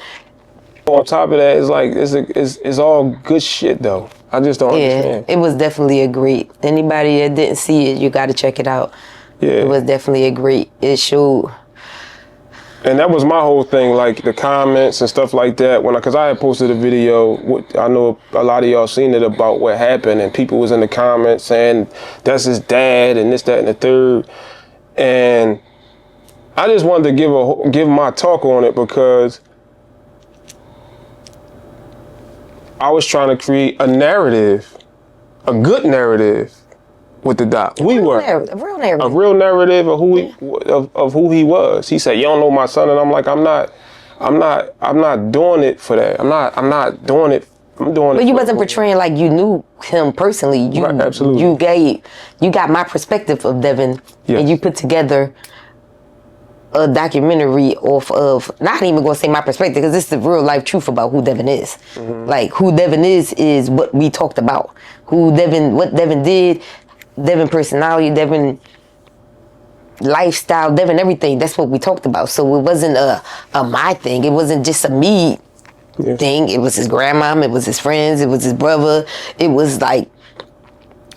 on top of that, it's like, it's all good shit though. I just don't understand. It was definitely a great, anybody that didn't see it, you got to check it out. Yeah. It was definitely a great, it showed. And that was my whole thing, like the comments and stuff like that. Because I had posted a video, I know a lot of y'all seen it, about what happened, and people was in the comments saying that's his dad and this, that, and the third. And I just wanted to give my talk on it because I was trying to create a narrative, a good narrative with the doc. A real narrative. A real narrative of who he was. He said, "You don't know my son," and I'm like, I'm not doing it for that. I'm not doing it. I'm doing it. But you wasn't portraying like you knew him personally. Right, absolutely. You got my perspective of Devin, and you put together a documentary off of, not even gonna say my perspective, because this is the real life truth about who Devin is. Like, who Devin is what we talked about. What Devin did, Devin personality, Devin lifestyle, Devin everything. That's what we talked about. So it wasn't a my thing. It wasn't just a me thing. It was his grandmom, it was his friends, it was his brother. It was like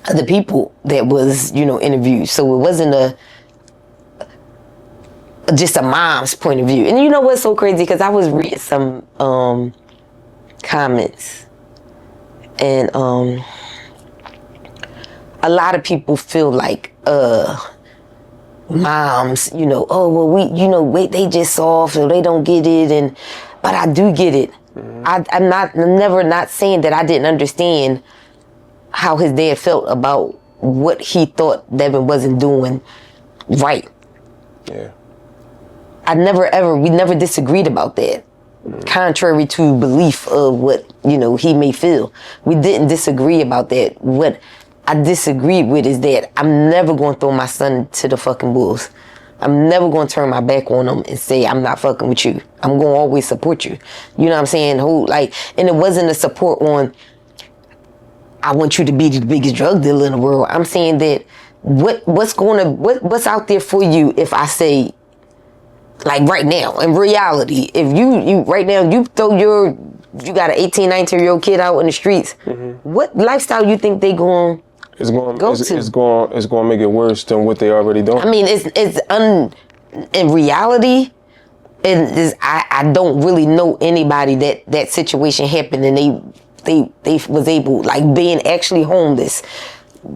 other people that was, interviewed. So it wasn't just a mom's point of view. And you know what's so crazy? Because I was reading some comments, and a lot of people feel like moms, oh, well, they just soft, so they don't get it, but I do get it. I'm never not saying that I didn't understand how his dad felt about what he thought Devin wasn't doing right. Yeah. We never disagreed about that. Contrary to belief of what, he may feel. We didn't disagree about that. What I disagreed with is that I'm never going to throw my son to the fucking wolves. I'm never going to turn my back on him and say, I'm not fucking with you. I'm going to always support you. You know what I'm saying? And it wasn't a support on, I want you to be the biggest drug dealer in the world. I'm saying that what's out there for you if I say, like right now, in reality, if you right now, you got an 18, 19-year-old kid out in the streets, what lifestyle you think they going It's going to make it worse than what they already doing. I mean, in reality, I don't really know anybody that situation happened and they was able, like, being actually homeless,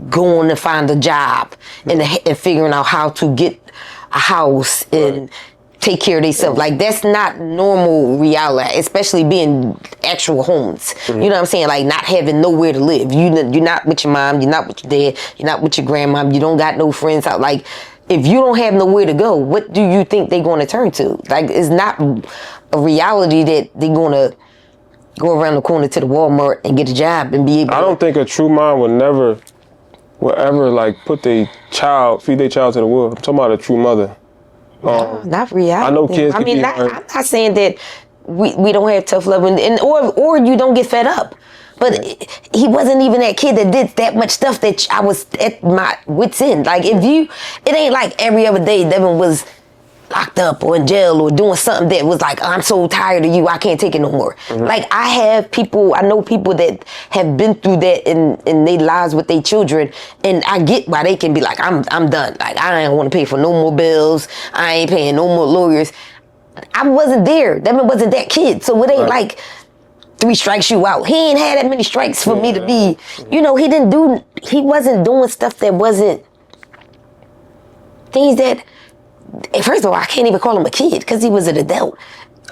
going to find a job and figuring out how to get a house and take care of themselves. Like, that's not normal reality, especially being actual homes. You know what I'm saying? Like, not having nowhere to live. You're not with your mom, you're not with your dad, you're not with your grandma, you don't got no friends out. Like, if you don't have nowhere to go, what do you think they're going to turn to? Like, it's not a reality that they're going to go around the corner to the Walmart and get a job and be able I don't think a true mom will ever like feed their child to the wolves. I'm talking about a true mother. Not reality. I know kids. I'm not saying that we don't have tough love, or you don't get fed up. But he wasn't even that kid that did that much stuff that I was at my wit's end. Like, it ain't like every other day Devin was locked up or in jail or doing something that was like, I'm so tired of you, I can't take it no more. Like, I know people that have been through that in their lives with their children, and I get why they can be like, I'm done. Like, I ain't want to pay for no more bills, I ain't paying no more lawyers. I wasn't there. Devin wasn't that kid, so it ain't like 3 strikes you out. He ain't had that many strikes for me to be, he wasn't doing stuff that wasn't things that, first of all, I can't even call him a kid because he was an adult.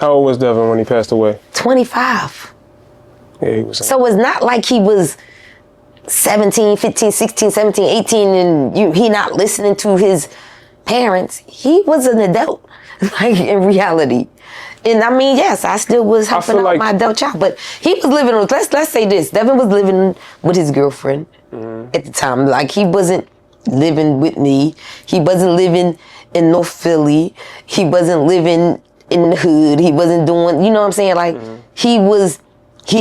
How old was Devin when he passed away? 25. Yeah, he was. So it's not like he was 17, 15, 16, 17, 18 and he not listening to his parents. He was an adult, like, in reality. And I mean, yes, I still was helping out my adult child, but he was living on, let's say this, Devin was living with his girlfriend at the time. Like, he wasn't living with me. He wasn't living in North Philly. He wasn't living in the hood. He wasn't doing, you know what I'm saying? Like, he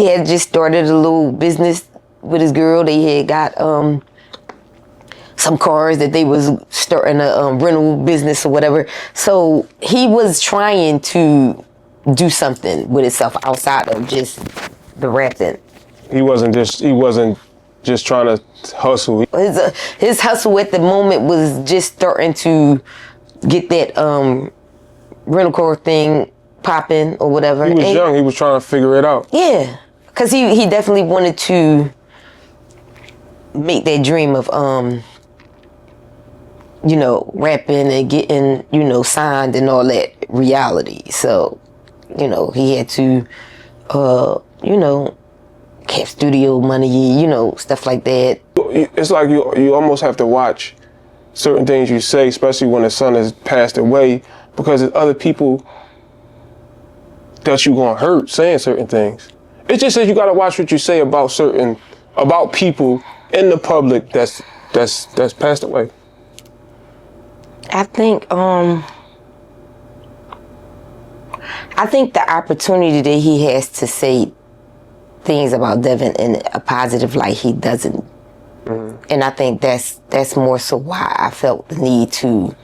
had just started a little business with his girl. They had got some cars that they was starting a rental business or whatever. So he was trying to do something with himself outside of just the rapping. He wasn't just trying to hustle. His hustle at the moment was just starting to get that rental car thing popping or whatever. He was young. He was trying to figure it out. Yeah, because he definitely wanted to make that dream of rapping and getting signed and all that reality. So he had to have studio money, stuff like that. It's like you almost have to watch certain things you say, especially when the son has passed away, because there's other people that you're gonna hurt saying certain things. It just says you gotta watch what you say about people in the public that's passed away. I think the opportunity that he has to say things about Devin in a positive light, he doesn't. And I think that's more so why I felt the need to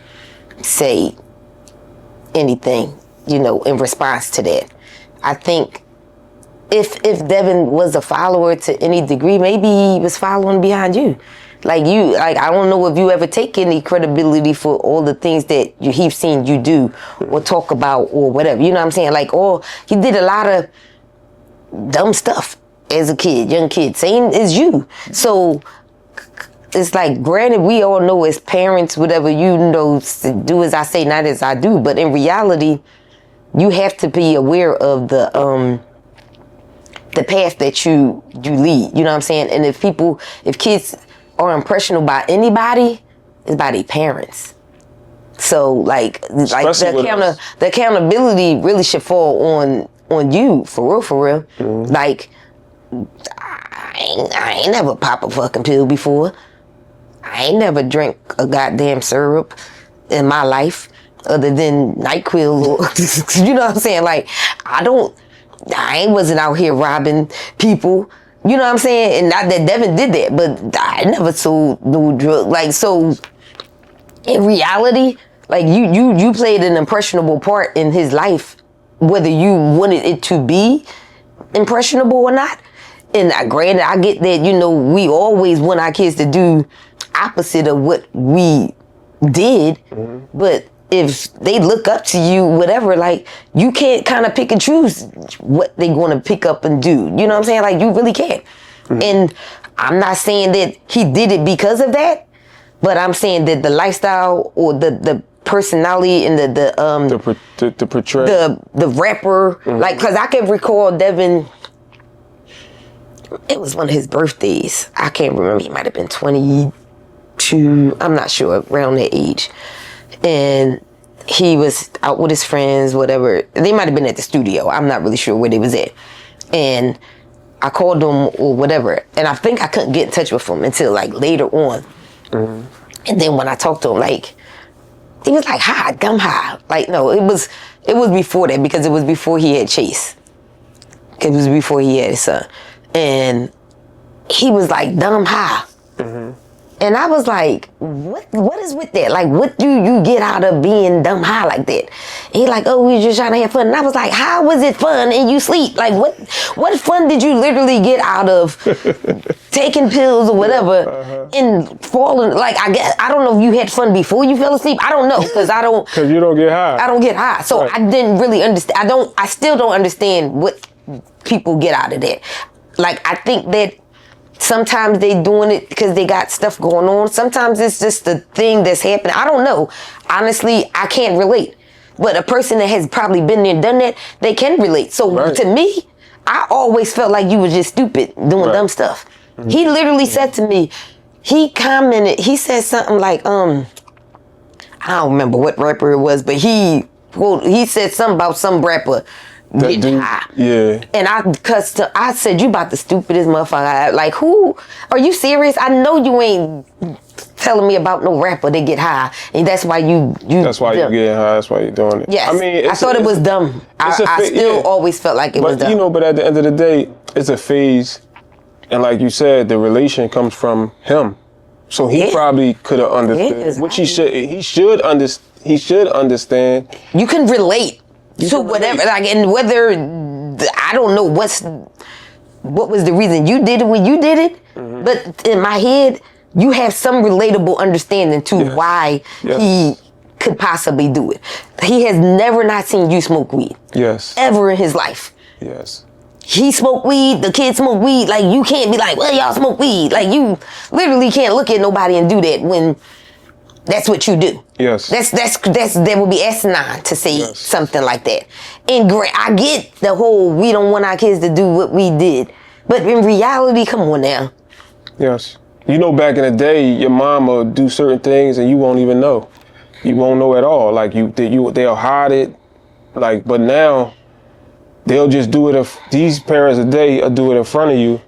say anything, in response to that. I think if Devin was a follower to any degree, maybe he was following behind you. I don't know if you ever take any credibility for all the things that he's seen you do or talk about or whatever. You know what I'm saying? He did a lot of dumb stuff as a kid, young kid, same as you. So it's like, granted, we all know as parents, whatever, you know, do as I say, not as I do. But in reality, you have to be aware of the path that you lead. You know what I'm saying? And if kids are impressionable by anybody, it's by their parents. So like the accountability really should fall on you, for real. Mm-hmm. Like, I ain't never pop a fucking pill before. I ain't never drank a goddamn syrup in my life other than NyQuil or, you know what I'm saying? Like, I wasn't out here robbing people. You know what I'm saying? And not that Devin did that, but I never sold no drug. Like, so in reality, like you played an impressionable part in his life, whether you wanted it to be impressionable or not. And granted, I get that, you know, we always want our kids to do opposite of what we did. Mm-hmm. But if they look up to you, whatever, like, you can't kind of pick and choose what they're going to pick up and do. You know what I'm saying? Like, you really can't. Mm-hmm. And I'm not saying that he did it because of that, but I'm saying that the lifestyle or the personality and the portrayal, the rapper, mm-hmm. like, because I can recall Devin. It was one of his birthdays. I can't remember. He might have been 22. I'm not sure, around that age. And he was out with his friends, whatever. They might have been at the studio. I'm not really sure where they was at. And I called him or whatever. And I think I couldn't get in touch with him until like later on. Mm-hmm. And then when I talked to him, like, he was like high, dumb high. Like, no, it was before that, because it was before he had Chase. It was before he had his son. And he was like dumb high. Mm-hmm. And I was like, what is with that? Like, what do you get out of being dumb high like that? And he like, oh, we just trying to have fun. And I was like, how was it fun and you sleep? Like, what fun did you literally get out of taking pills or whatever, uh-huh. and falling? Like, I don't know if you had fun before you fell asleep. I don't know, because I don't. Because you don't get high. I don't get high. So right. I didn't really understand. I still don't understand what people get out of that. Like, I think that sometimes they doing it because they got stuff going on. Sometimes it's just the thing that's happening. I don't know. Honestly, I can't relate. But a person that has probably been there and done that, they can relate. So right. To me, I always felt like you was just stupid doing right. dumb stuff. Mm-hmm. He literally said to me, he commented, he said something like, I don't remember what rapper it was, but he said something about some rapper getting high. Yeah. And I said, you about the stupidest motherfucker. Like, who? Are you serious? I know you ain't telling me about no rapper that get high. And that's why you That's why you getting high. That's why you doing it. Yes. I mean, I thought it was dumb. I still always felt like it was dumb. You know, but at the end of the day, it's a phase. And like you said, the relation comes from him. So he probably could have understood. Which he should understand. You can relate. To whatever, like, and whether, I don't know what was the reason you did it when you did it, mm-hmm. but in my head, you have some relatable understanding to why he could possibly do it. He has never not seen you smoke weed. Yes. Ever in his life. Yes. He smoked weed, the kids smoke weed, like, you can't be like, well, y'all smoke weed. Like, you literally can't look at nobody and do that when that's what you do. Yes. That would be asinine to say something like that. And I get the whole, we don't want our kids to do what we did. But in reality, come on now. Yes. You know, back in the day, your mom will do certain things and you won't even know. You won't know at all. Like, they'll hide it. Like, but now, they'll just do it. These parents today will do it in front of you.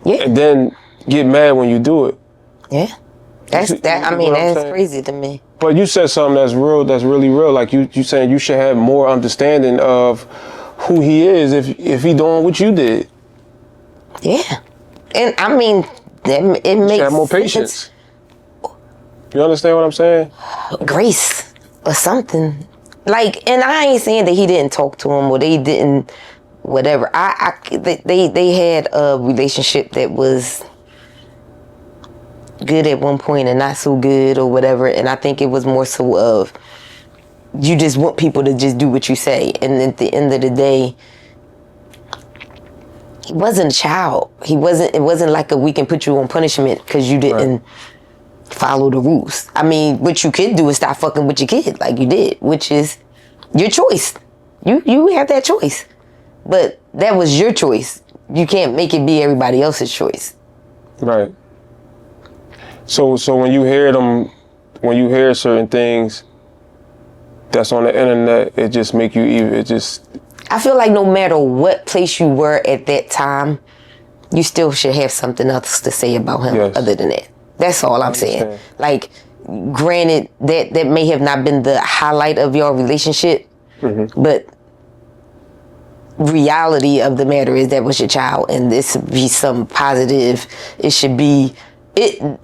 Yeah. And then get mad when you do it. Yeah. That's crazy to me. But you said something that's really real. Like, you saying you should have more understanding of who he is if he doing what you did. Yeah. And I mean, it makes have more patience. You understand what I'm saying? Grace or something. Like, and I ain't saying that he didn't talk to him or they didn't, whatever. They had a relationship that was good at one point and not so good or whatever. And I think it was more so of, you just want people to just do what you say. And at the end of the day, he wasn't a child. It wasn't like we can put you on punishment because you didn't follow the rules. I mean, what you could do is stop fucking with your kid like you did, which is your choice. You have that choice. But that was your choice. You can't make it be everybody else's choice. Right. So when you hear certain things that's on the internet, it just make you I feel like no matter what place you were at that time, you still should have something else to say about him other than that. That's all I'm saying. Like, granted, that may have not been the highlight of your relationship, but reality of the matter is that was your child, and this should be some positive. It should be it, and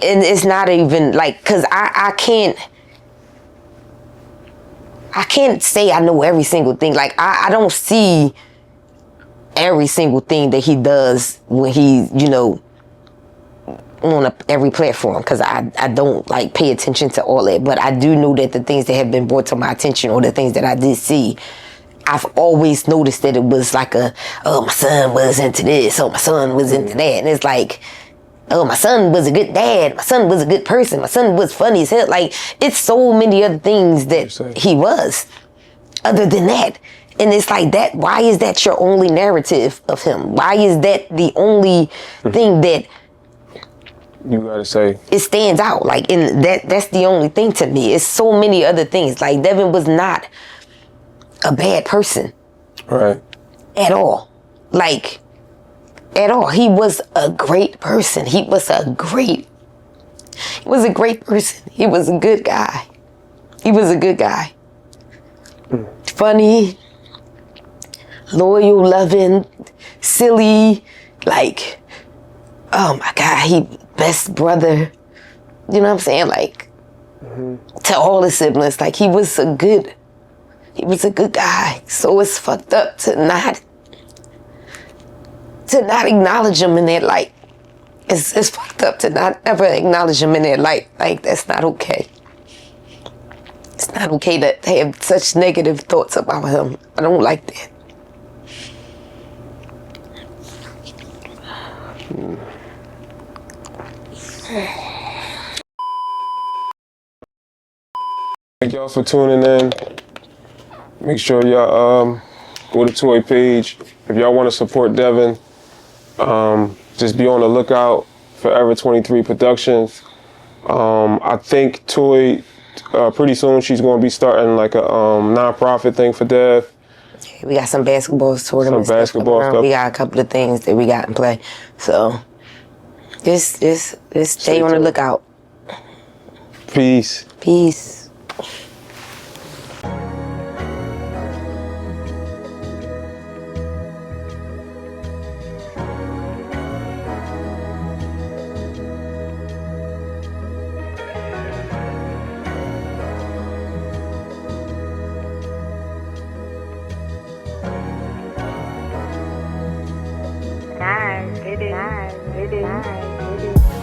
it's not even like, because I can't say I know every single thing. Like, I don't see every single thing that he does when he, on every platform, because I don't like pay attention to all that. But I do know that the things that have been brought to my attention, or the things that I did see, I've always noticed that it was like my son was into this, my son was into that. And it's like, my son was a good dad, my son was a good person, my son was funny as hell. Like, it's so many other things that he was other than that. And it's like that, why is that your only narrative of him? Why is that the only thing that you gotta say it stands out? Like, in that's the only thing to me. It's so many other things. Like, Devin was not a bad person. Right. At all. Like, at all. He was a great person. He was a great person. He was a good guy. He was a good guy. Funny, loyal, loving, silly, like, oh my God, he best brother. You know what I'm saying? Like, to all the siblings, like, he was a good guy. So it's fucked up to not acknowledge him in that light. It's fucked up to not ever acknowledge him in that light. Like, that's not okay. It's not okay to have such negative thoughts about him. I don't like that. Thank y'all for tuning in. Make sure y'all go to Toy page. If y'all want to support Devin, just be on the lookout for Forever 23 Productions. I think Toy, pretty soon she's going to be starting like a non-profit thing for Dev. We got some basketball tournaments. Some basketball stuff. We got a couple of things that we got in play. So just stay on the lookout. Peace. Peace. It is.